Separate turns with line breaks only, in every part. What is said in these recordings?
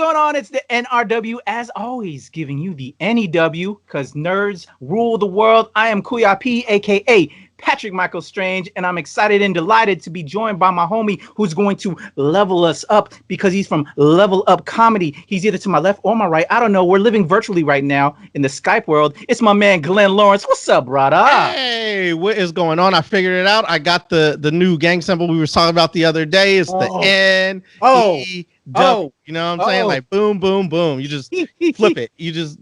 going on? It's the NRW, as always, giving you the NEW, because nerds rule the world. I am Kuya P, aka Patrick Michael Strange, and I'm excited and delighted to be joined by my homie who's going to level us up because he's from Level Up Comedy. He's either to my left or my right. I don't know. We're living virtually right now in the Skype world. It's my man, Glenn Lawrence. What's up, brother?
Hey, what is going on? I figured it out. I got the new gang symbol we were talking about the other day. It's the N. You know what I'm saying? Like boom, boom, boom. You just flip it. You just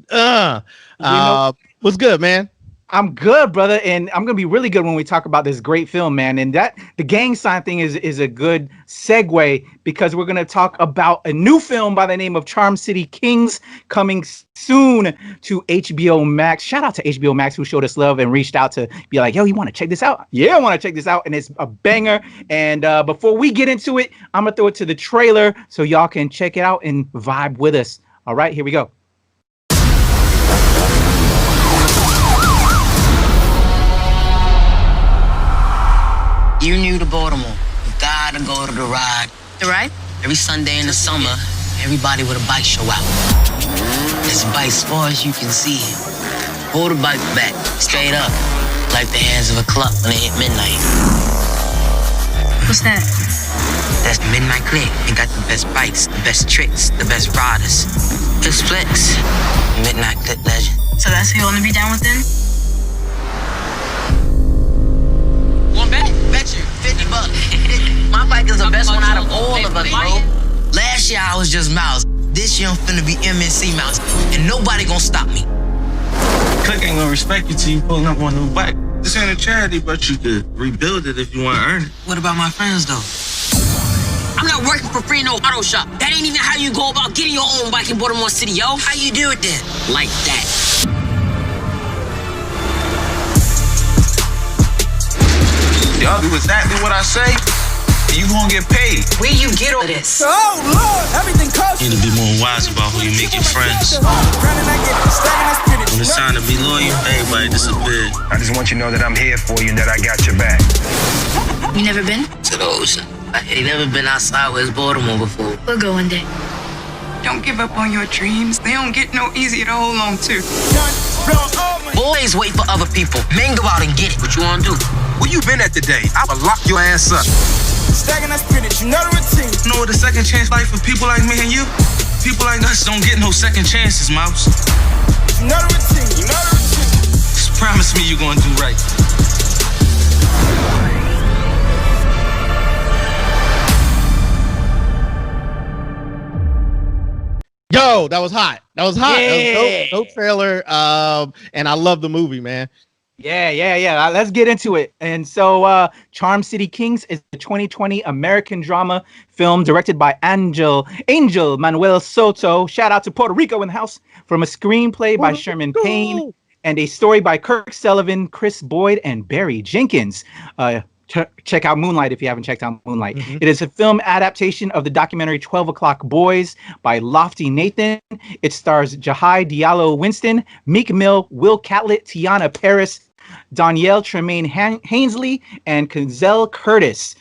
what's good, man?
I'm good, brother, and I'm gonna be really good when we talk about this great film, man. And that the gang sign thing is a good segue because we're gonna talk about a new film by the name of Charm City Kings coming soon to HBO Max. Shout out to HBO Max who showed us love and reached out to be like, yo, you want to check this out? Yeah, I want to check this out, and it's a banger. And before we get into it, I'm gonna throw it to the trailer so y'all can check it out and vibe with us. All right, here we go.
You're new to Baltimore. You gotta go to the ride.
The ride?
Every Sunday in the summer, everybody with a bike show out. This bike's far as you can see. Pull the bike back, straight up, like the hands of a clock when they hit midnight.
What's that?
That's the Midnight Click. They got the best bikes, the best tricks, the best riders. Just flex. Midnight Click legend.
So that's who you want to be down with then?
One bet? Bet you. $50. My bike is the best one out of all of us, bro. Last year I was just Mouse. This year I'm finna be MNC Mouse. And nobody gonna stop me.
Click ain't gonna respect you till you pulling up on a new bike. This ain't a charity, but you could rebuild it if you want to earn it.
What about my friends, though? I'm not working for free in no auto shop. That ain't even how you go about getting your own bike in Baltimore City, yo. How you do it then? Like that.
Y'all do exactly what I say, and you gonna get paid.
Where you get all this?
Oh, Lord, everything costs.
You need to be more wise about who you make your friends. When it's time to be loyal, everybody disappeared.
I just want you to know that I'm here for you and that I got your back.
You never been?
To the ocean. I ain't never been outside West Baltimore before.
We'll go one day.
Don't give up on your dreams. They don't get no easier to hold on to.
Boys wait for other people. Men go out and get it. What you wanna do?
Where you been at today? I would lock your ass up.
Stacking that spinach, you know the routine.
You know what a second chance life for people like me and you? People like us don't get no second chances, Mouse.
You know the routine, you know the routine.
Just promise me you're gonna do right.
Yo, that was hot. That was hot.
Yeah.
That was dope trailer. And I love the movie, man.
Yeah. Let's get into it. And so Charm City Kings is a 2020 American drama film directed by Angel Manuel Soto. Shout out to Puerto Rico in the house. From a screenplay by Sherman Payne and a story by Kirk Sullivan, Chris Boyd, and Barry Jenkins. Check out Moonlight if you haven't checked out Moonlight. Mm-hmm. It is a film adaptation of the documentary 12 O'Clock Boys by Lofty Nathan. It stars Jahi Winston, Meek Mill, Will Catlett, Tiana Paris, Danielle Tremaine Hainsley, and Kenzel Curtis.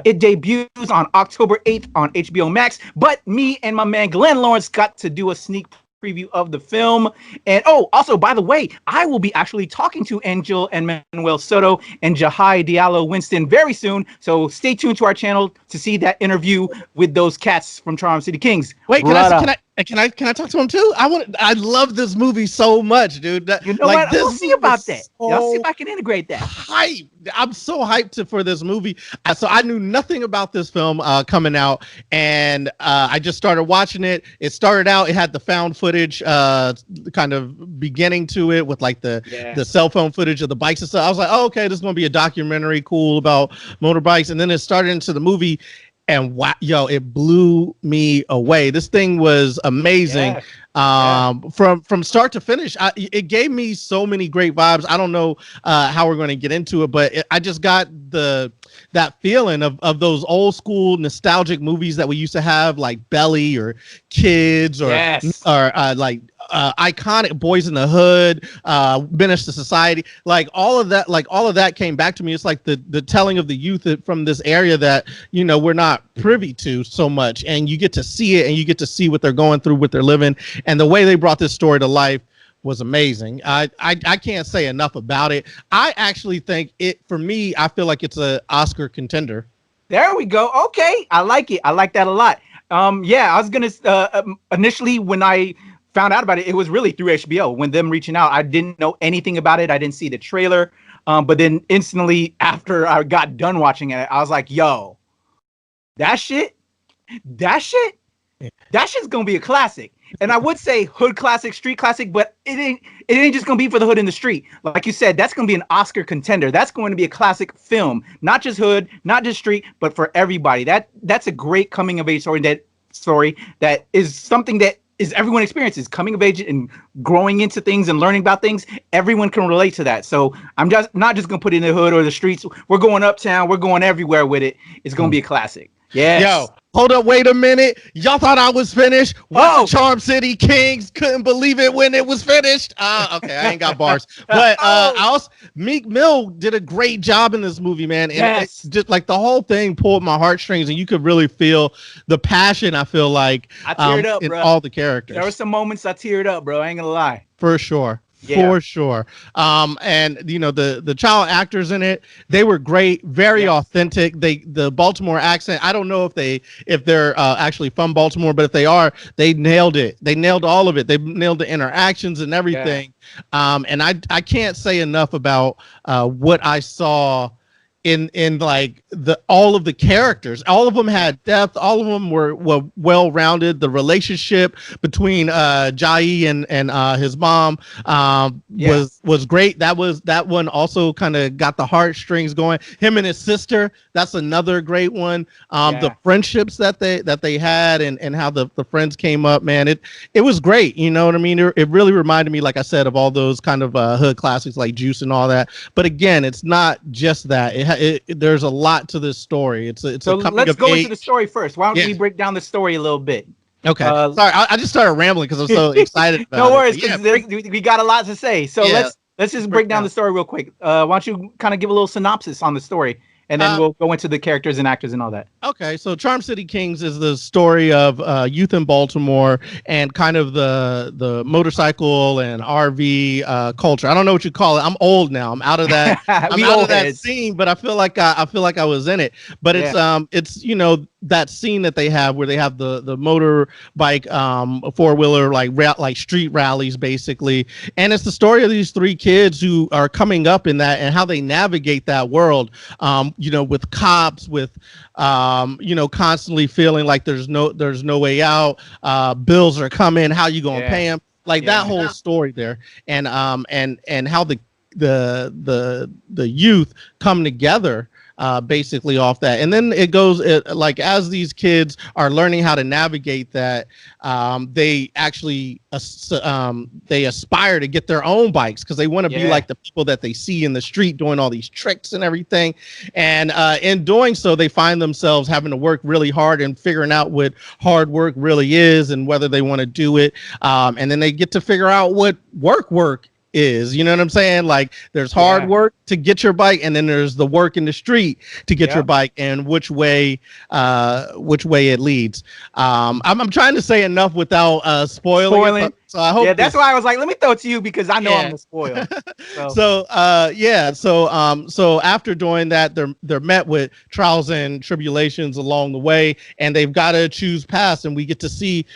It debuts on October 8th on HBO Max, but me and my man Glenn Lawrence got to do a sneak preview of the film. And also, by the way, I will be actually talking to Angel and Manuel Soto and Jahi Winston very soon. So stay tuned to our channel to see that interview with those cats from Charm City Kings.
Wait, can I talk to him too? I love this movie so much, dude.
You know what? We'll see about that. I'll see if I can integrate that.
Hype. I'm so hyped for this movie. So I knew nothing about this film coming out, and I just started watching it. It started out, it had the found footage kind of beginning to it with like the cell phone footage of the bikes and stuff. I was like, oh, okay, this is going to be a documentary cool about motorbikes. And then it started into the movie. And wow, it blew me away. This thing was amazing. From start to finish. It gave me so many great vibes. I don't know how we're going to get into it, but I just got the that feeling of those old school nostalgic movies that we used to have, like Belly or Kids or
Yes.
iconic Boys in the Hood, Menace to Society, like all of that came back to me. It's like the telling of the youth from this area that, you know, we're not privy to so much, and you get to see it and you get to see what they're going through, what they're living, and the way they brought this story to life was amazing. I can't say enough about it. I actually think for me, I feel like it's a Oscar contender.
There we go. Okay, I like it. I like that a lot. Yeah, I was gonna initially when I found out about it, it was really through HBO. When them reaching out, I didn't know anything about it. I didn't see the trailer. But then instantly after I got done watching it, I was like, "Yo, that shit, that shit's gonna be a classic." And I would say hood classic, street classic, but it ain't just gonna be for the hood in the street. Like you said, that's gonna be an Oscar contender. That's going to be a classic film, not just hood, not just street, but for everybody. That's a great coming of age story that is something that is everyone experiences, coming of age and growing into things and learning about things. Everyone can relate to that. So I'm just not just gonna put it in the hood or the streets. We're going uptown. We're going everywhere with it. It's gonna be a classic. Yes.
Yo, hold up, wait a minute. Y'all thought I was finished? Watch Charm City Kings. Couldn't believe it when it was finished. Okay, I ain't got bars. But Meek Mill did a great job in this movie, man. And it's just like the whole thing pulled my heartstrings, and you could really feel the passion, I feel like,
I teared up,
in
bro.
all the characters.
There were some moments I teared up, bro. I ain't gonna lie.
For sure.
Yeah.
For sure. And you know, the child actors in it, they were great, very authentic. The Baltimore accent, I don't know if they're actually from Baltimore, but if they are, they nailed it. They nailed all of it. They nailed the interactions and everything. And I can't say enough about what I saw in like all of the characters. All of them had depth. All of them were well rounded. The relationship between Jahi and his mom was great. That one also kind of got the heartstrings going. Him and his sister, that's another great one. The friendships that they had and how the friends came up, man, it was great. You know what I mean? It really reminded me, like I said, of all those kind of hood classics like Juice and all that. But again, it's not just that. There's a lot to this story. It's
so
a coming
let's
of
go
age.
into the story first. Why don't we break down the story a little bit?
Okay. Sorry, I just started rambling because I'm so excited about
no worries,
it.
because we got a lot to say. So let's just break down the story real quick. Why don't you kind of give a little synopsis on the story, and then we'll go into the characters and actors and all that.
Okay, so Charm City Kings is the story of youth in Baltimore and kind of the motorcycle and RV culture. I don't know what you call it. I'm old now. I'm out of that. I'm out of that scene, but I feel like I was in it. But it's you know, that scene that they have where they have the motorbike four-wheeler like street rallies basically, and it's the story of these three kids who are coming up in that and how they navigate that world, you know, with cops, with you know, constantly feeling like there's no way out, bills are coming, how you gonna pay them, like that whole story there, and how the youth come together basically off that. And then it goes like as these kids are learning how to navigate that, they actually they aspire to get their own bikes because they want to be like the people that they see in the street doing all these tricks and everything. And in doing so, they find themselves having to work really hard and figuring out what hard work really is and whether they want to do it. And then they get to figure out what work is, you know what I'm saying? Like there's hard work to get your bike, and then there's the work in the street to get your bike, and which way it leads. I'm trying to say enough without spoiling it, so I hope
that's why I was like, let me throw it to you because I know I'm gonna spoil.
So after doing that, they're met with trials and tribulations along the way, and they've got to choose paths, and we get to see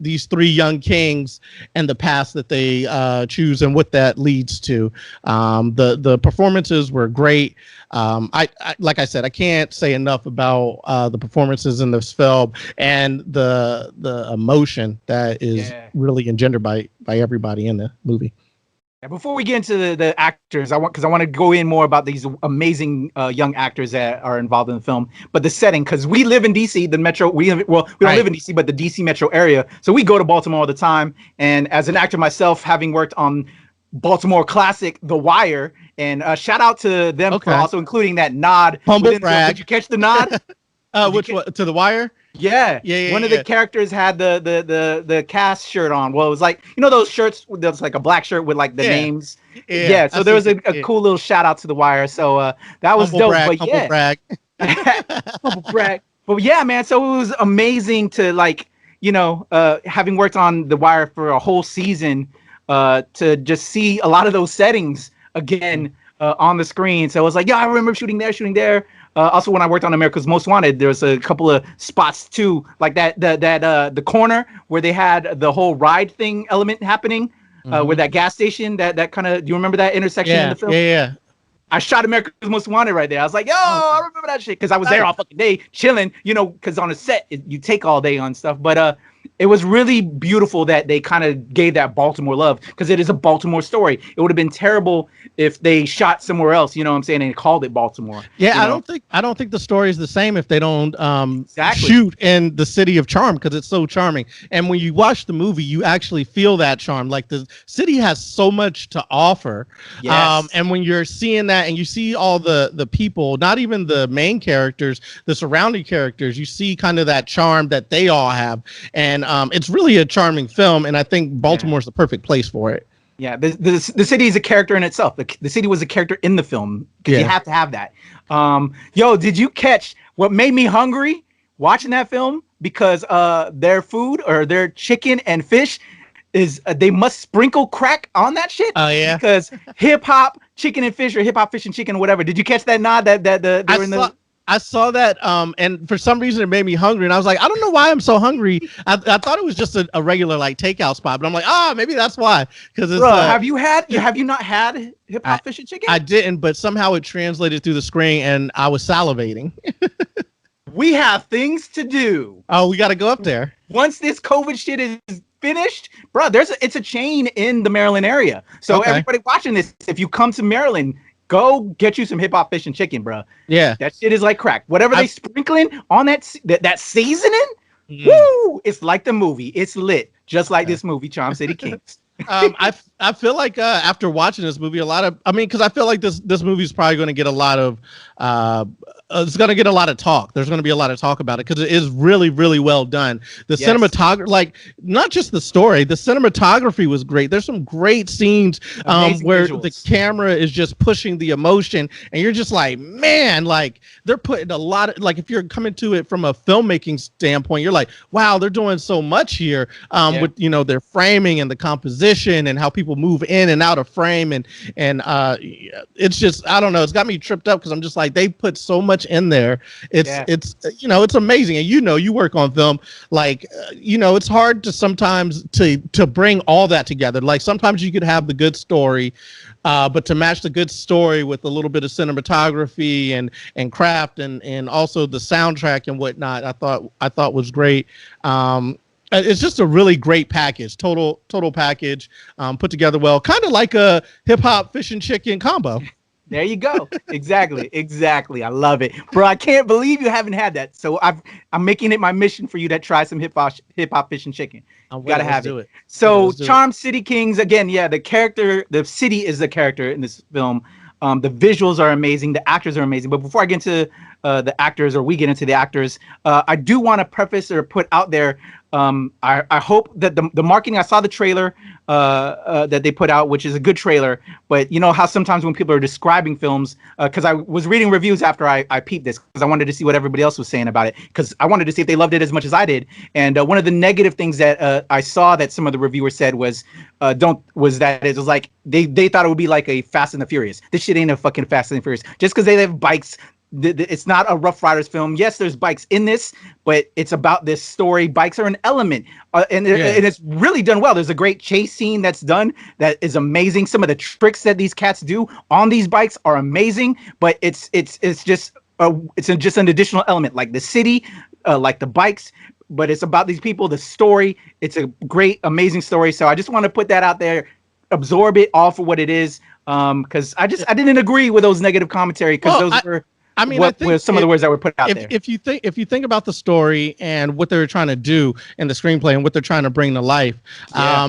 these three young kings and the paths that they choose and what that leads to. The performances were great. I like I said, I can't say enough about the performances in this film and the emotion that is really engendered by everybody in the movie.
Before we get into the actors, I want to go in more about these amazing young actors that are involved in the film, but the setting, because we live in DC, the metro. We don't live in DC, but the DC metro area. So we go to Baltimore all the time. And as an actor myself, having worked on Baltimore classic, The Wire, and shout out to them for also including that nod.
Humble brag.
Did you catch the nod?
Which one? To The Wire?
Yeah. One of the characters had the cast shirt on. Well, it was like, you know those shirts that's like a black shirt with like the names. Yeah. So there was a cool little shout out to The Wire. So that was dope. But
humble brag.
Humble brag. But yeah, man. So it was amazing to like, having worked on The Wire for a whole season, to just see a lot of those settings again on the screen. So it was like, yeah, I remember shooting there. Also, when I worked on America's Most Wanted, there was a couple of spots too, like the corner where they had the whole ride thing element happening, with that gas station. That kind of, do you remember that intersection in the film?
Yeah.
I shot America's Most Wanted right there. I was like, yo, I remember that shit, because I was there all fucking day chilling, because on a set you take all day on stuff. But it was really beautiful that they kind of gave that Baltimore love, because it is a Baltimore story. It would have been terrible if they shot somewhere else, you know what I'm saying, and called it Baltimore.
Yeah, I don't think the story is the same if they don't
Exactly.
shoot in the city of charm, because it's so charming. And when you watch the movie, you actually feel that charm. Like, the city has so much to offer.
Yes.
And when you're seeing that and you see all the people, not even the main characters, the surrounding characters, you see kind of that charm that they all have. And it's really a charming film, and I think Baltimore's the perfect place for it.
Yeah, the city is a character in itself. The city was a character in the film, because you have to have that. Yo, did you catch what made me hungry watching that film? Because their food, or their chicken and fish, is they must sprinkle crack on that shit.
Oh yeah,
because hip hop chicken and fish, or hip hop fish and chicken, or whatever. Did you catch that nod?
I saw that, and for some reason it made me hungry, and I was like, I don't know why I'm so hungry. I thought it was just a regular like takeout spot, but I'm like, maybe that's why. Because
have you not had hip hop fish and chicken?
I didn't, but somehow it translated through the screen, and I was salivating.
We have things to do.
Oh, we got to go up there
once this COVID shit is finished, bro. It's a chain in the Maryland area. So everybody watching this, if you come to Maryland, go get you some hip hop fish and chicken, bro.
Yeah,
that shit is like crack. Whatever they sprinkling on that seasoning, woo! It's like the movie. It's lit, just like this movie, Charm City Kings.
I feel like after watching this movie, because I feel like this movie is probably going to get a lot of it's going to get a lot of talk. There's going to be a lot of talk about it, because it is really, really well done. The cinematography, like, not just the story, the cinematography was great. There's some great scenes where visuals. The camera is just pushing the emotion, and you're just like, man, like, they're putting a lot of, like, if you're coming to it from a filmmaking standpoint, you're like, wow, they're doing so much here with, their framing and the composition and how people move in and out of frame. And it's just, I don't know, it's got me tripped up, because I'm just like, they put so much in there. It's it's amazing. And you work on film, like it's hard to sometimes to bring all that together. Like, sometimes you could have the good story, but to match the good story with a little bit of cinematography and craft and also the soundtrack and whatnot, I thought was great. It's just a really great package, total package, put together well, kind of like a hip hop fish and chicken combo.
There you go. Exactly. I love it, bro. I can't believe you haven't had that. So I'm making it my mission for you to try some hip hop fish and chicken. Gotta have it. So Charm City Kings, again, the city is the character in this film. The visuals are amazing. The actors are amazing. But before I get into the actors, or we get into the actors, I do want to preface or put out there, I hope that the marketing, I saw the trailer that they put out, which is a good trailer, but you know how sometimes when people are describing films, because I was reading reviews after I peeped this, because I wanted to see what everybody else was saying about it, because I wanted to see if they loved it as much as I did. And one of the negative things that I saw that some of the reviewers said was that it was like they thought it would be like a Fast and the Furious. This shit ain't a fucking Fast and the Furious. Just because they have bikes, it's not a Rough Riders film. Yes, there's bikes in this, but it's about this story. Bikes are an element, and it's really done well. There's a great chase scene that's done that is amazing. Some of the tricks that these cats do on these bikes are amazing, but it's just an additional element, like the city, like the bikes. But it's about these people, the story. It's a great, amazing story. So I just want to put that out there, absorb it all for what it is, because I didn't agree with those negative commentary, because those were
I mean, I
what
think
were some of the words that were put out there.
if you think about the story and what they're trying to do in the screenplay and what they're trying to bring to life,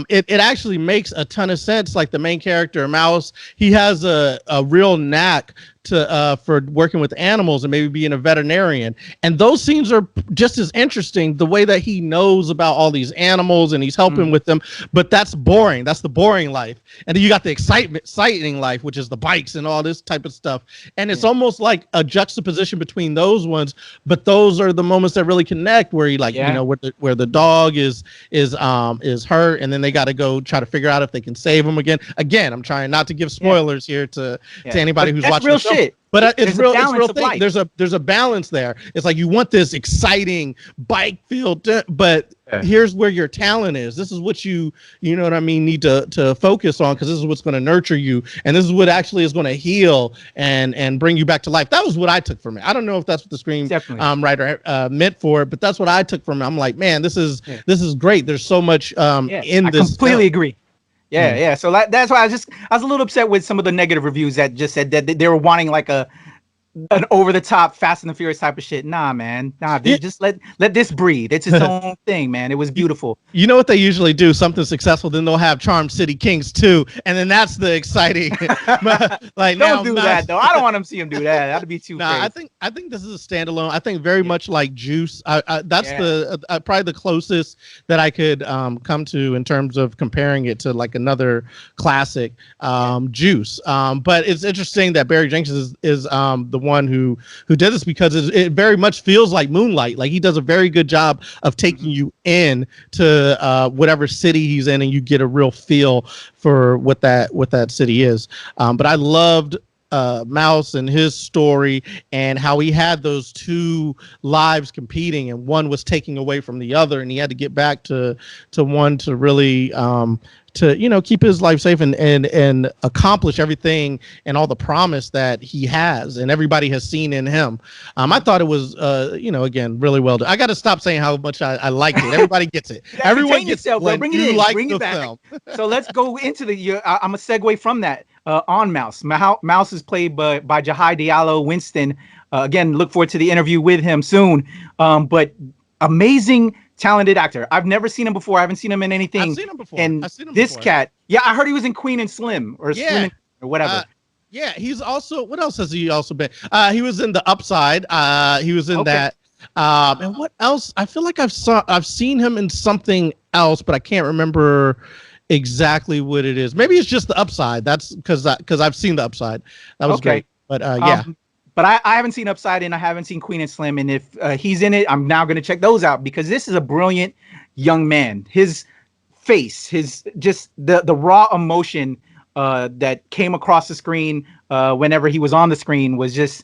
it actually makes a ton of sense. Like the main character, Mouse, he has a real knack to for working with animals and maybe being a veterinarian, and those scenes are just as interesting, the way that he knows about all these animals and he's helping with them. But that's boring. That's the boring life. And then you got the exciting life, which is the bikes and all this type of stuff. And it's almost like a juxtaposition between those ones, but those are the moments that really connect, where you like, you know, where the dog is hurt, and then they got to go try to figure out if they can save him again. I'm trying not to give spoilers here to anybody who's watching
real
the film.
shit.
But it's real thing.
Life.
There's a balance there. It's like you want this exciting bike field, but here's where your talent is. This is what you know what I mean, need to focus on, because this is what's going to nurture you, and this is what actually is going to heal and bring you back to life. That was what I took from it. I don't know if that's what the screen writer meant for it, but that's what I took from it. I'm like, man, this is great. There's so much in this.
I completely agree. Yeah. So that's why I was a little upset with some of the negative reviews that just said that they were wanting like an over the top Fast and the Furious type of shit. Nah, man. Nah, just let this breathe. It's its own thing, man. It was beautiful.
You know what they usually do? Something successful, then they'll have Charm City Kings 2, and then that's the exciting. Like,
don't do that though. I don't want to see him do that. That'd be too. Crazy.
I think this is a standalone. I think very much like Juice. That's the probably the closest that I could come to in terms of comparing it to like another classic, Juice. But it's interesting that Barry Jenkins is the one who did this, because it very much feels like Moonlight. Like he does a very good job of taking you in to whatever city he's in, and you get a real feel for what that city is. But I loved Mouse and his story, and how he had those two lives competing, and one was taking away from the other, and he had to get back to one to really to keep his life safe and accomplish everything and all the promise that he has and everybody has seen in him. I thought it was again, really well done. I got to stop saying how much I liked it. Everybody gets it. Everyone gets it.
Bring it in. Bring it back. Film. So let's go into I'm a segue from that on Mouse. Mouse is played by Jahi Winston. Again, look forward to the interview with him soon. But amazing, talented actor. I've never seen him before. I haven't seen him in anything.
I've seen him before.
And this cat, I heard he was in Queen and Slim or Slim or whatever.
He's also, what else has he also been? He was in The Upside. He was in that. And what else? I feel like I've seen him in something else, but I can't remember exactly what it is. Maybe it's just The Upside. That's because I've seen The Upside. That was great. But
But I haven't seen Upside and I haven't seen Queen and Slim. And if he's in it, I'm now going to check those out, because this is a brilliant young man. His face, just the raw emotion that came across the screen whenever he was on the screen was just,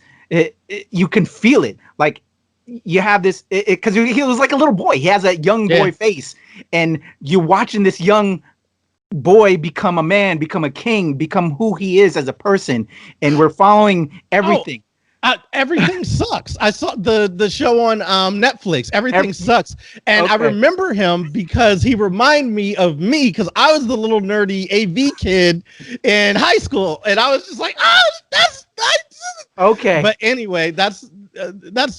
you can feel it. Like you have this, because he was like a little boy. He has a young boy face, and you're watching this young boy become a man, become a king, become who he is as a person. And we're following everything.
Everything sucks. I saw the show on Netflix. Everything sucks. And I remember him because he reminded me of me, because I was the little nerdy AV kid in high school. And I was just like, that's
okay.
But anyway, that's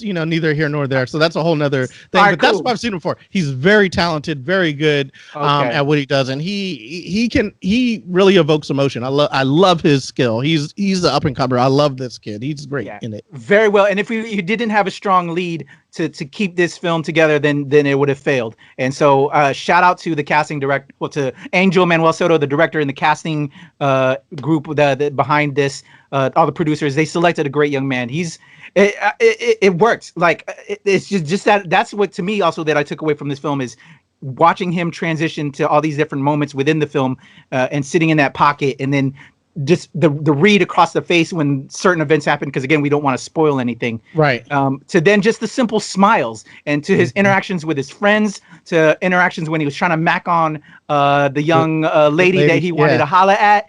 neither here nor there. So that's a whole nother thing. Right, but that's what I've seen him for. He's very talented, very good at what he does, and he really evokes emotion. I love his skill. He's the up and comer. I love this kid. He's great in it.
Very well. And if you didn't have a strong lead to keep this film together, then it would have failed. And so shout out to the casting director, to Angel Manuel Soto, the director, and the casting group behind this. All the producers, they selected a great young man. It works. Like it's just that's what, to me, also that I took away from this film is watching him transition to all these different moments within the film and sitting in that pocket, and then just the read across the face when certain events happen, because again, we don't want to spoil anything,
right?
To then just the simple smiles, and to his interactions with his friends, to interactions when he was trying to mack on the young lady that he wanted to holla at.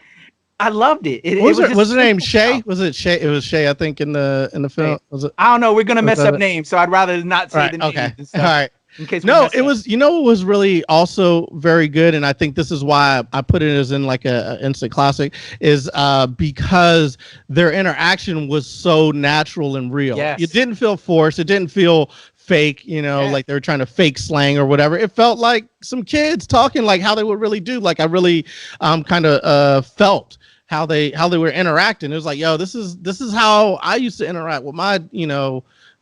I loved it.
Was her name Shay? Was it Shay? It was Shay, I think, in the film. Was it?
I don't know. We're gonna mess up names, so I'd rather not say the name.
All right.
In case we
No,
messed
it
up.
was, it was really also very good. And I think this is why I put it as in like a instant classic is because their interaction was so natural and real.
Yes.
It didn't feel forced. It didn't feel fake,
Yeah.
like they were trying to fake slang or whatever. It felt like some kids talking like how they would really do. Like I really kind of felt how they were interacting. It was like, yo, this is how I used to interact with my,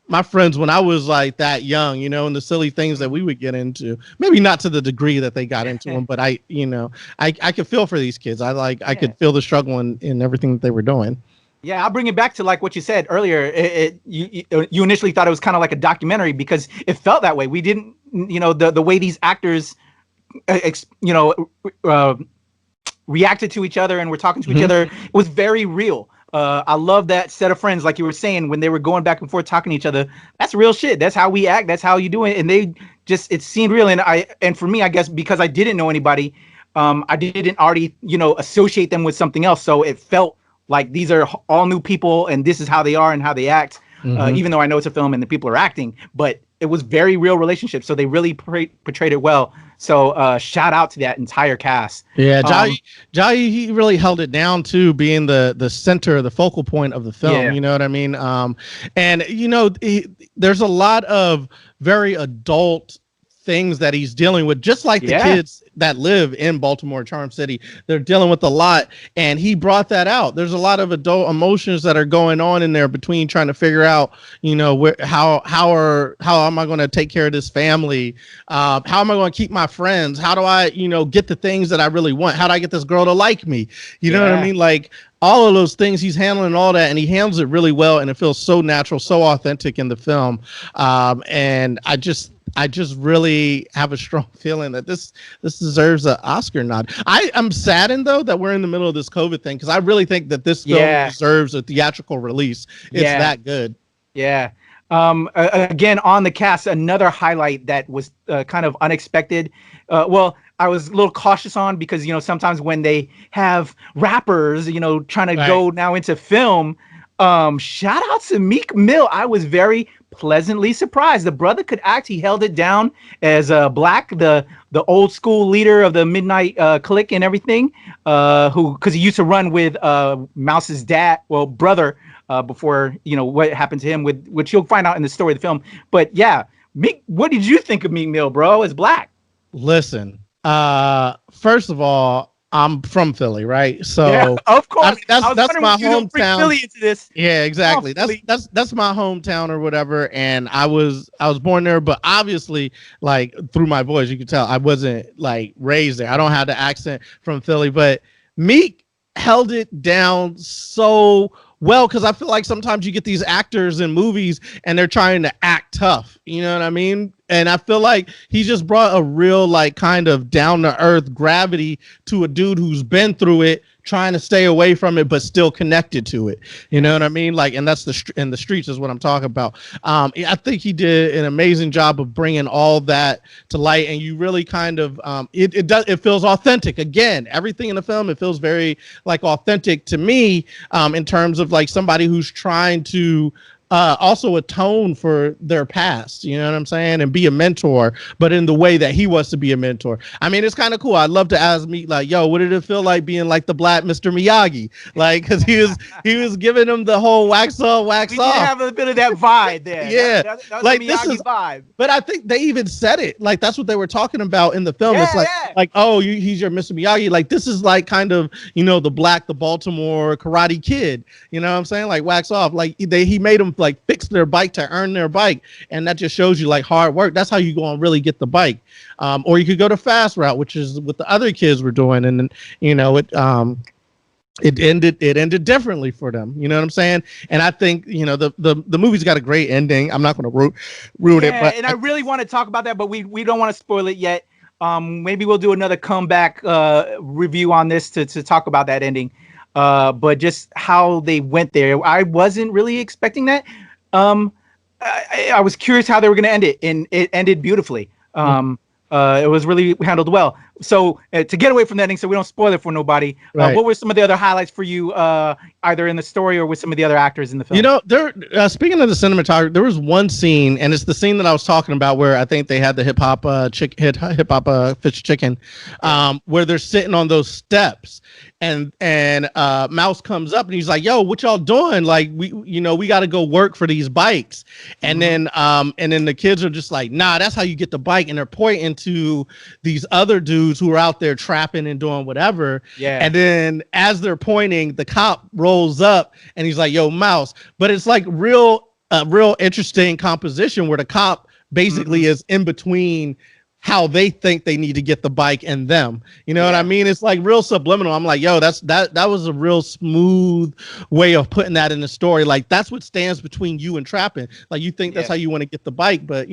my friends when I was like that young, and the silly things that we would get into. Maybe not to the degree that they got into them, but I could feel for these kids. I could feel the struggle in everything that they were doing.
Yeah, I'll bring it back to like what you said earlier. You initially thought it was kind of like a documentary because it felt that way. We didn't, the way these actors, reacted to each other and were talking to each other. It was very real. I love that set of friends, like you were saying, when they were going back and forth talking to each other. That's real shit. That's how we act. That's how you do it. And it seemed real. And for me, I guess because I didn't know anybody, I didn't already, associate them with something else. So it felt like these are all new people and this is how they are and how they act. Even though I know it's a film and the people are acting, but it was very real relationships. So they really portrayed it well. So shout out to that entire cast.
Yeah, Jahi, he really held it down too, being the center, the focal point of the film.
Yeah.
You know what I mean? And there's a lot of very adult things that he's dealing with, just like the kids that live in Baltimore, Charm City. They're dealing with a lot, and he brought that out. There's a lot of adult emotions that are going on in there between trying to figure out, how am I going to take care of this family? How am I going to keep my friends? How do I, get the things that I really want? How do I get this girl to like me? You know what I mean? Like all of those things, he's handling all that, and he handles it really well, and it feels so natural, so authentic in the film. And I just really have a strong feeling that this deserves an Oscar nod. I'm saddened though that we're in the middle of this COVID thing, because I really think that this film deserves a theatrical release. It's that good.
Yeah. Again, on the cast, another highlight that was kind of unexpected. Well, I was a little cautious on because, sometimes when they have rappers, trying to go now into film, shout out to Meek Mill. I was very pleasantly surprised. The brother could act. He held it down as Black, the old school leader of the Midnight Clique and everything, because he used to run with Mouse's brother, before, what happened to him, which you'll find out in the story of the film. But yeah, Meek, what did you think of Meek Mill, bro, as Black?
Listen, first of all, I'm from Philly, right? So
yeah, of course,
I mean, that's my hometown.
Philly into this.
Yeah, exactly. That's my hometown or whatever. And I was born there, but obviously, like through my voice, you can tell I wasn't like raised there. I don't have the accent from Philly, but Meek held it down so well, because I feel like sometimes you get these actors in movies and they're trying to act tough. You know what I mean? And I feel like he just brought a real, like, kind of down to earth gravity to a dude who's been through it, trying to stay away from it, but still connected to it. You know what I mean? Like, and that's in the streets is what I'm talking about. I think he did an amazing job of bringing all that to light, and you really kind of, it feels authentic. Again, everything in the film, it feels very like authentic to me, in terms of like somebody who's trying to also atone for their past, you know what I'm saying, and be a mentor, but in the way that he wants to be a mentor. I mean, it's kind of cool. I'd love to ask Meek, like, yo, what did it feel like being like the Black Mr. Miyagi? Like, because he was giving him the whole wax on, wax off.
We did have a bit of that vibe there.
Yeah,
that was
like
this is vibe.
But I think they even said it. Like, that's what they were talking about in the film.
Yeah,
it's like, oh, he's your Mr. Miyagi. Like, this is like kind of, the Baltimore Karate Kid. You know what I'm saying? Like, wax off. Like, he made them like fix their bike to earn their bike, and that just shows you like hard work. That's how you go and really get the bike. Or you could go the fast route, which is what the other kids were doing, and then it ended differently for them. You know what I'm saying? And I think the movie's got a great ending. I'm not going to ruin it, but
I really want to talk about that, but we don't want to spoil it yet. Maybe we'll do another comeback review on this to talk about that ending. But just how they went there, I wasn't really expecting that. I was curious how they were going to end it, and it ended beautifully. It was really handled well. So to get away from that ending, so we don't spoil it for nobody.
Right.
What were some of the other highlights for you, either in the story or with some of the other actors in the film?
You know, speaking of the cinematography, there was one scene, and it's the scene that I was talking about where I think they had the hip hop fish chicken, where they're sitting on those steps, and Mouse comes up and he's like, "Yo, what y'all doing? Like, we got to go work for these bikes." And then the kids are just like, "Nah, that's how you get the bike," and they're pointing to these other dudes who are out there trapping and doing whatever.
Yeah.
And then as they're pointing, the cop rolls up and he's like, "Yo, Mouse." But it's like real interesting composition where the cop basically is in between how they think they need to get the bike and them. You know what I mean? It's like real subliminal. I'm like, yo, that was a real smooth way of putting that in the story. Like, that's what stands between you and trapping. Like, you think that's how you want to get the bike, but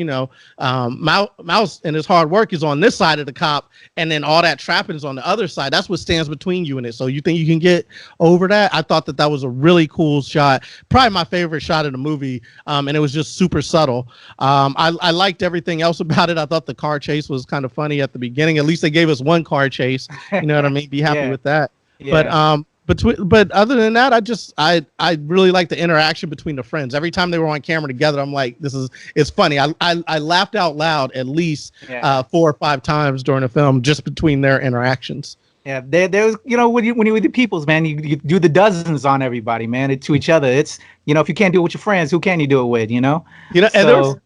Mouse and his hard work is on this side of the cop, and then all that trapping is on the other side. That's what stands between you and it. So you think you can get over that? I thought that was a really cool shot. Probably my favorite shot of the movie. And it was just super subtle. I liked everything else about it. I thought the car chase was kind of funny at the beginning. At least they gave us one car chase. You know what I mean? Be happy with that. Yeah. But other than that, I really like the interaction between the friends. Every time they were on camera together, I'm like, it's funny. I laughed out loud at least 4 or 5 times during the film just between their interactions.
Yeah, there was, when you with the peoples, man, you do the dozens on everybody, man, to each other. It's, if you can't do it with your friends, who can you do it with,
and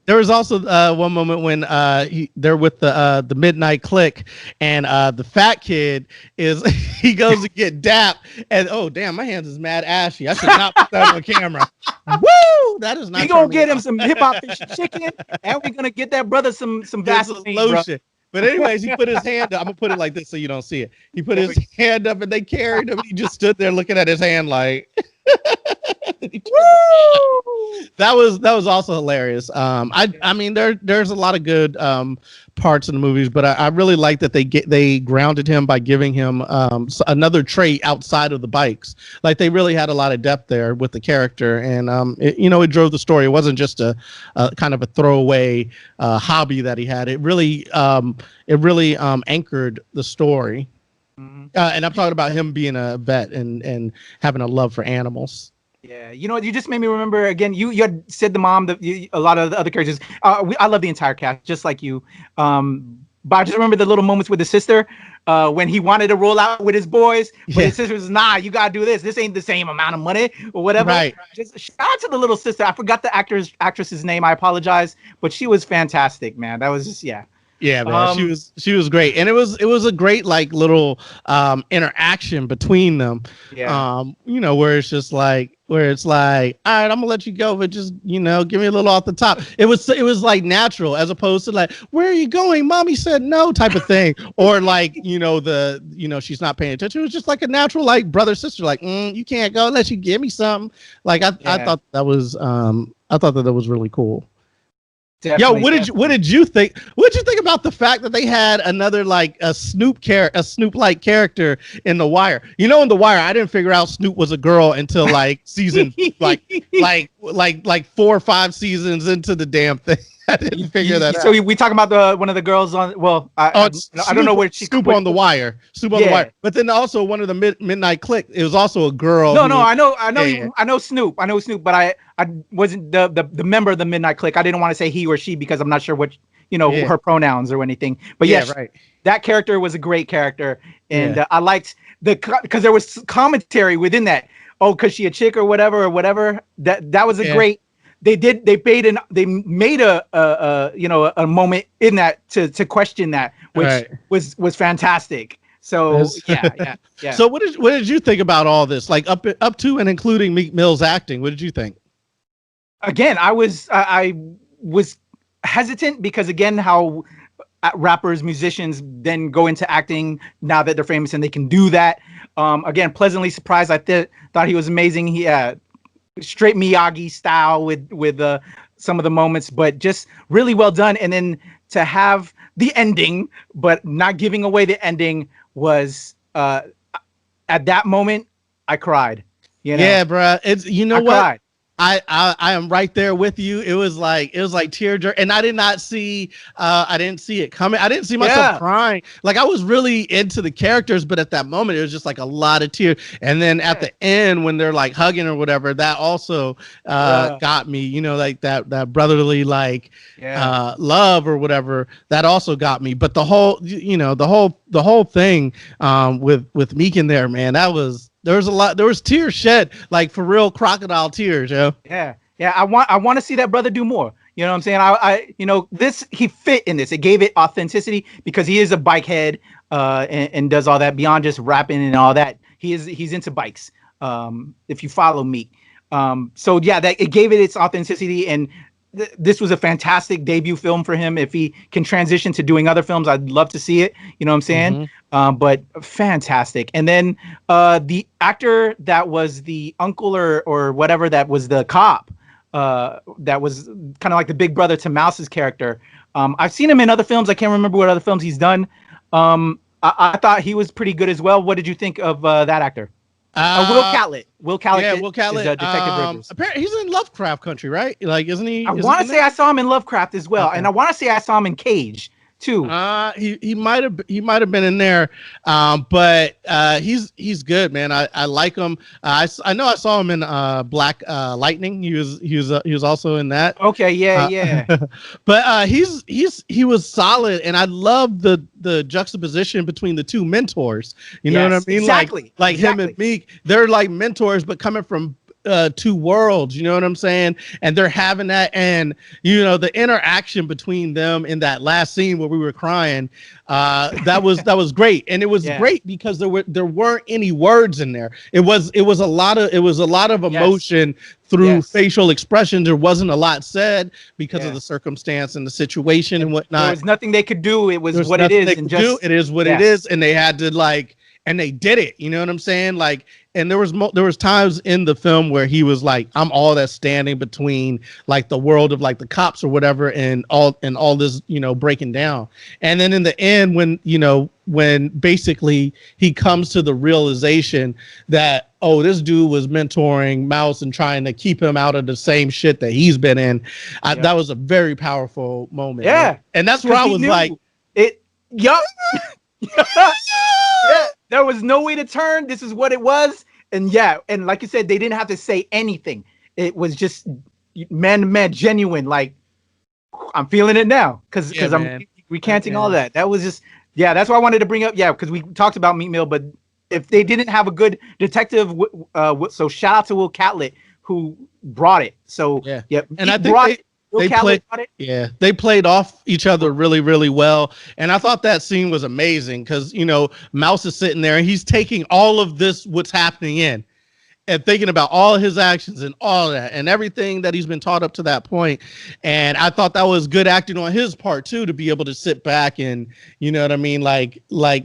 there was also one moment when they're with the Midnight Click, and the fat kid he goes to get Dap, and oh damn, my hands is mad ashy. I should not put that on camera. Woo! That is not.
We gonna get him some hip hop fish chicken, and we're gonna get that brother some Vaseline
lotion. Bro. But anyways, he put his hand up. I'm gonna put it like this so you don't see it. He put his hand up and they carried him. He just stood there looking at his hand like that was also hilarious. I mean there's a lot of good parts in the movies, but I really like that they grounded him by giving him another trait outside of the bikes. Like, they really had a lot of depth there with the character, and it drove the story. It wasn't just a kind of a throwaway hobby that he had. It really anchored the story. And I'm talking about him being a vet and having a love for animals.
Yeah, you just made me remember again. You had said the mom, a lot of the other characters. I love the entire cast, just like you. But I just remember the little moments with the sister when he wanted to roll out with his boys, but his sister was, "Nah, you gotta do this. This ain't the same amount of money or whatever."
Right.
Just shout out to the little sister. I forgot the actress's name. I apologize, but she was fantastic, man. That was just
Yeah, man, she was great, and it was a great like little interaction between them.
Yeah.
Where it's like, all right, I'm gonna let you go, but just give me a little off the top. It was like natural, as opposed to like, "Where are you going? Mommy said no," type of thing, or like she's not paying attention. It was just like a natural like brother sister, like, "You can't go unless you give me something." Like I thought that was really cool.
Definitely,
what did you think? What did you think about the fact that they had another like a Snoop like character in The Wire? In The Wire, I didn't figure out Snoop was a girl until like season like 4 or 5 seasons into the damn thing. I didn't figure that out.
So we talking about one of the girls on. Well, I don't know where she
Snoop on The Wire. Snoop on The Wire. But then also one of the Midnight Click. It was also a girl.
No, I know Snoop. I know Snoop, but I wasn't the member of the Midnight Click. I didn't want to say he or she because I'm not sure what her pronouns or anything. But yes, right. That character was a great character, and I liked because there was commentary within that. Oh, because she a chick or whatever. That was a great. They made a moment in that to question that, which was fantastic. So yeah.
So what did you think about all this? Like up to and including Meek Mill's acting. What did you think?
Again, I was hesitant because again, how rappers, musicians then go into acting now that they're famous and they can do that. Again, pleasantly surprised. I thought he was amazing. He straight Miyagi style with some of the moments, but just really well done. And then to have the ending, but not giving away the ending was at that moment I cried.
Yeah, bro. It's
I cried.
I am right there with you. It was like tear jerk, and I didn't see it coming. I didn't see myself crying. Like I was really into the characters, but at that moment it was just like a lot of tears. And then at the end when they're like hugging or whatever, that also got me. You know, like that brotherly like love or whatever. That also got me. But the whole the whole thing with Meek in there, man, there was tears shed, like for real crocodile tears, yo.
Yeah. I want to see that brother do more. You know what I'm saying? He fit in this. It gave it authenticity because he is a bike head and does all that beyond just rapping and all that. He's into bikes. If you follow Meek. So yeah, that it gave it its authenticity, and this was a fantastic debut film for him. If he can transition to doing other films, I'd love to see it. You know what I'm saying? But fantastic. And then the actor that was the uncle or whatever, that was the cop, that was kind of like the big brother to Mouse's character. I've seen him in other films. I can't remember what other films he's done. I thought he was pretty good as well. What did you think of that actor? Will Catlett. Will Catlett.
Yeah, Will Catlett.
Detective Rivers.
Apparently, he's in Lovecraft Country, right? Like, isn't he?
I want to say I saw him in Lovecraft as well, and I want to say I saw him in Cage too.
He might have been in there, but he's good, man. I like him. I know I saw him in Black Lightning. He was also in that.
Okay, yeah.
But he was solid, and I love the juxtaposition between the two mentors. You know what I mean?
Exactly.
Like him and Meek, they're like mentors, but coming from two worlds, you know what I'm saying? And they're having that, and you know, the interaction between them in that last scene where we were crying, that was great. And it was great because there weren't any words in there. It was a lot of emotion through facial expressions. There wasn't a lot said because of the circumstance and the situation and whatnot.
There was nothing they could do. It was what it is, and just
it is what it is, and they had to and they did it. You know what I'm saying? Like, and there was times in the film where he was like, I'm all that's standing between like the world of like the cops or whatever and all this, you know, breaking down. And then in the end, when basically he comes to the realization that, oh, this dude was mentoring Mouse and trying to keep him out of the same shit that he's been in. That was a very powerful moment.
Yeah.
Man. And that's where I was like,
there was no way to turn. This is what it was. And and like you said, they didn't have to say anything. It was just man to man, genuine. Like, I'm feeling it now because I'm recanting all that. That was just that's why I wanted to bring up because we talked about Meek Mill, but if they didn't have a good detective, so shout out to Will Catlett who brought it. So
and I think they played off each other really, really well. And I thought that scene was amazing because, you know, Mouse is sitting there and he's taking all of this, what's happening in, and thinking about all his actions and all that and everything that he's been taught up to that point. And I thought that was good acting on his part too, to be able to sit back and, you know what I mean? Like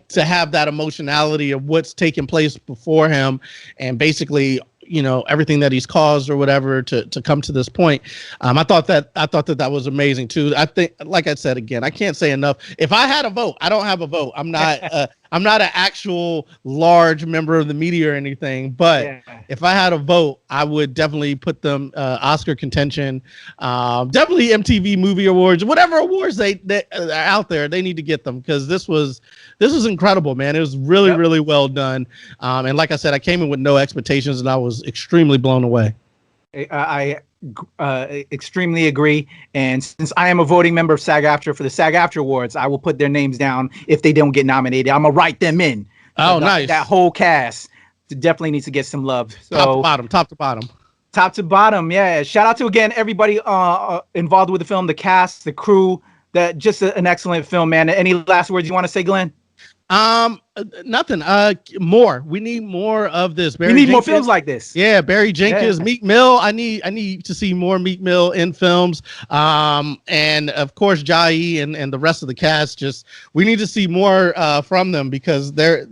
to have that emotionality of what's taking place before him and basically, you know, everything that he's caused or whatever to come to this point. I thought that was amazing too. I think, like I said, again, I can't say enough. If I had a vote, I don't have a vote. I'm not an actual large member of the media or anything, but if I had a vote, I would definitely put them Oscar contention, definitely MTV Movie Awards, whatever awards they are out there, they need to get them because this was incredible, man. It was really, really well done. And like I said, I came in with no expectations and I was extremely blown away.
I extremely agree. And since I am a voting member of SAG-AFTRA for the SAG-AFTRA Awards, I will put their names down if they don't get nominated. I'm going to write them in.
Oh, nice.
That whole cast definitely needs to get some love. So,
top to bottom.
Top to bottom, yeah. Shout out to, again, everybody involved with the film, the cast, the crew. Just an excellent film, man. Any last words you want to say, Glenn?
Nothing. More. We need more of this.
We need more films like this.
Yeah, Barry Jenkins, Meek Mill. I need to see more Meek Mill in films. And of course Jahi and the rest of the cast. Just we need to see more from them because they're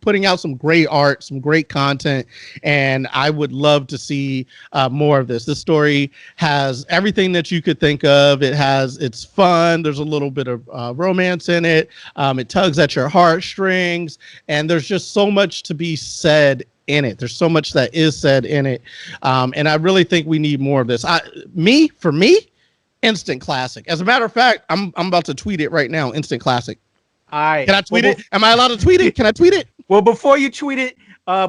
putting out some great art, some great content, and I would love to see more of this. This story has everything that you could think of. It's fun. There's a little bit of romance in it. It tugs at your heartstrings, and there's just so much to be said in it. There's so much that is said in it. And I really think we need more of this. For me, instant classic. As a matter of fact, I'm about to tweet it right now. Instant classic.
All right.
Can I tweet it? Am I allowed to tweet it? Can I tweet it?
Well, before you tweet it,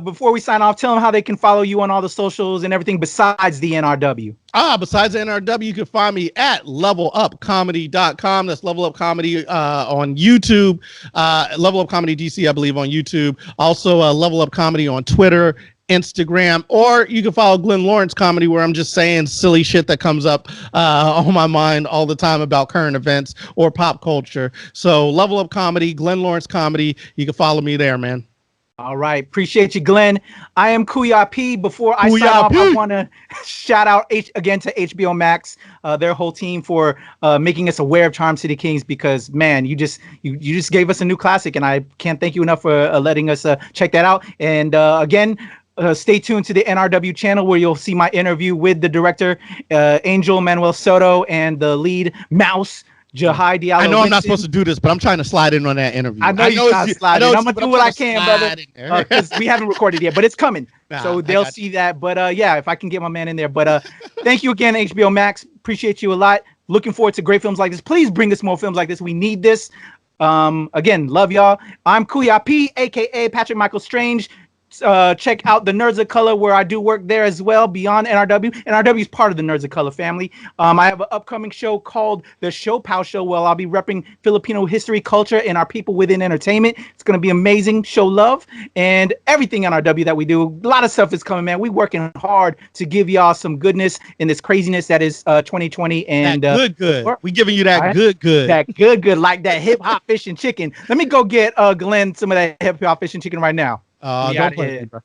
before we sign off, tell them how they can follow you on all the socials and everything besides the NRW.
Besides the NRW, you can find me at levelupcomedy.com. That's Level Up Comedy on YouTube. Level Up Comedy DC, I believe, on YouTube. Also, Level Up Comedy on Twitter, Instagram, or you can follow Glenn Lawrence Comedy, where I'm just saying silly shit that comes up on my mind all the time about current events or pop culture. So Level Up Comedy, Glenn Lawrence Comedy. You can follow me there, man.
All right. Appreciate you, Glenn. I am Kuya P. Before I sign off, I want to shout out again to HBO Max, their whole team, for making us aware of Charm City Kings, because, man, you just gave us a new classic, and I can't thank you enough for letting us check that out. And again, stay tuned to the NRW channel, where you'll see my interview with the director, Angel Manuel Soto, and the lead mouse, Jahi Winston.
I know I'm not supposed to do this, but I'm trying to slide in on that interview.
I know you're trying to slide in. I'm going to do what I can, brother, because we haven't recorded yet, but it's coming. So they'll see that. But yeah, if I can get my man in there. But thank you again, HBO Max. Appreciate you a lot. Looking forward to great films like this. Please bring us more films like this. We need this. Again, love y'all. I'm Kuya P, a.k.a. Patrick Michael Strange. Check out the Nerds of Color, where I do work there as well, beyond NRW. NRW is part of the Nerds of Color family. I have an upcoming show called The Show Pow Show, where I'll be repping Filipino history, culture, and our people within entertainment. It's going to be amazing. Show love and everything NRW that we do. A lot of stuff is coming, man. We working hard to give y'all some goodness in this craziness that is 2020. And
good. We giving you that good.
That good, like that hip hop fish and chicken. Let me go get Glenn some of that hip hop fish and chicken right now.
Don't play it, bro.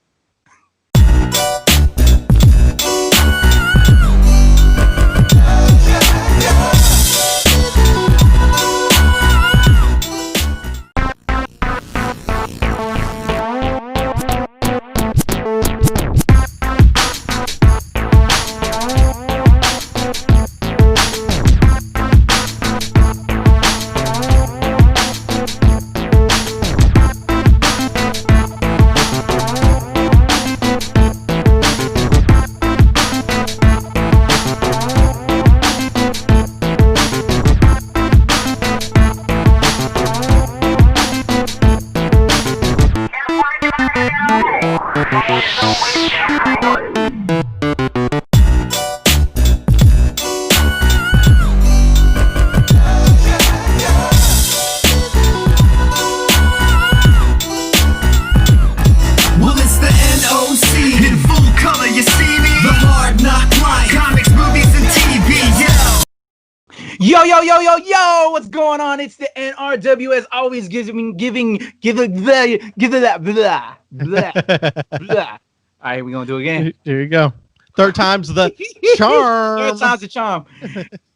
Yo, what's going on? It's the NRW, as always, giving that blah, blah. All right, we're going to do it again.
There you go. Third time's the charm.
Third time's the charm.